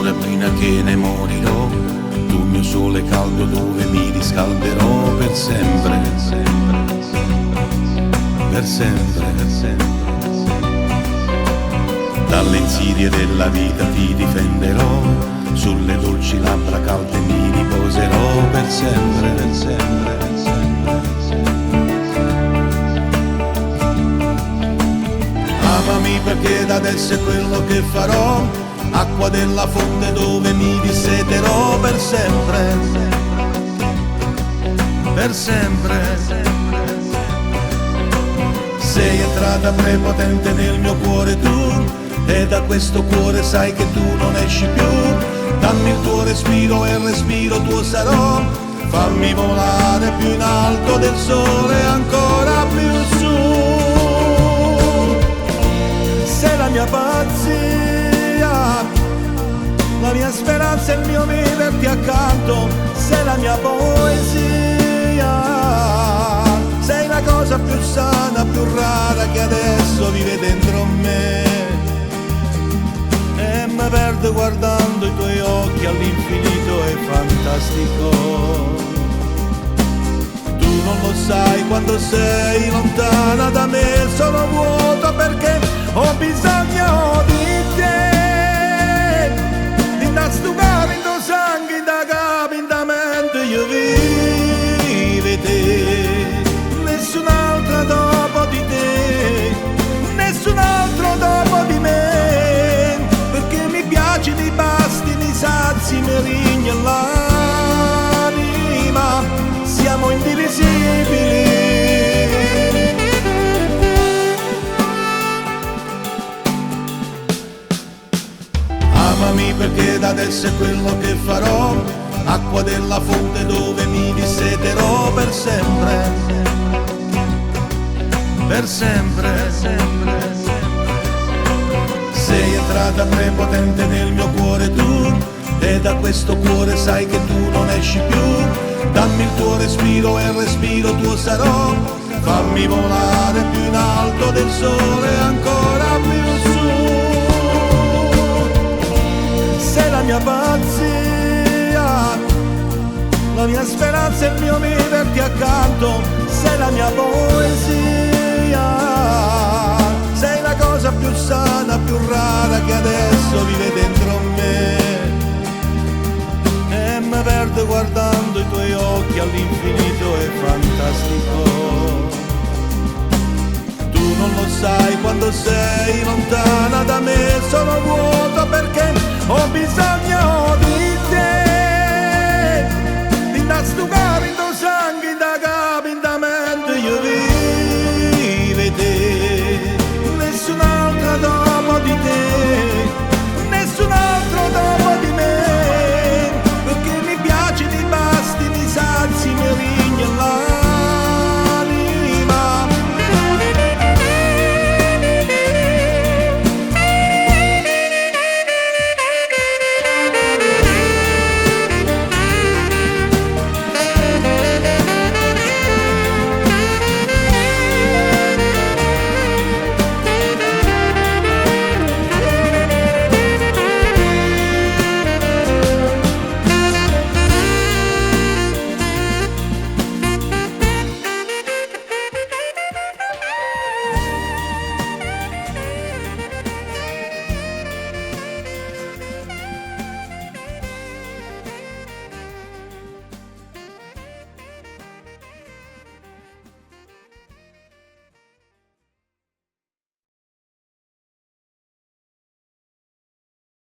amore prima che ne morirò, tu mio sole caldo dove mi riscalderò per sempre, per sempre, per sempre. Dalle insidie della vita ti difenderò, sulle dolci labbra calde mi riposerò per sempre, per sempre, per sempre. Amami perché da adesso è quello che farò, acqua della fonte dove mi disseterò per sempre, per sempre. Sei entrata prepotente nel mio cuore tu, e da questo cuore sai che tu non esci più. Dammi il tuo respiro e il respiro tuo sarò, fammi volare più in alto del sole, ancora più su. Sei la mia pazzia, la mia speranza e il mio viverti accanto, sei la mia poesia, sei la cosa più sana, più rara che adesso vive dentro me. E mi perdo guardando i tuoi occhi all'infinito e fantastico. Tu non lo sai quando sei lontana da me, sono vuoto perché ho bisogno di te, di da stucare in tuo sangue, in da capo, in da mente, io vivo te, nessun altro dopo di te, nessun altro dopo di me, perché mi piaci, mi basti, mi sazi, mi rigna l'anima, siamo indivisibili. Amami perché da adesso è quello che farò, acqua della fonte dove mi disseterò per sempre, per sempre, per sempre. Sei entrata prepotente nel mio cuore tu, e da questo cuore sai che tu non esci più. Dammi il tuo respiro e il respiro tuo sarò, fammi volare più in alto del sole, ancora più su. Sei la mia pazzia, la mia speranza e il mio viverti accanto, sei la mia poesia, sei la cosa più sana, più rara che adesso vive dentro me. E mi perdo guardando i tuoi occhi all'infinito e fantastico. Tu non lo sai quando sei lontana da me, sono vuoto perché ho bisogno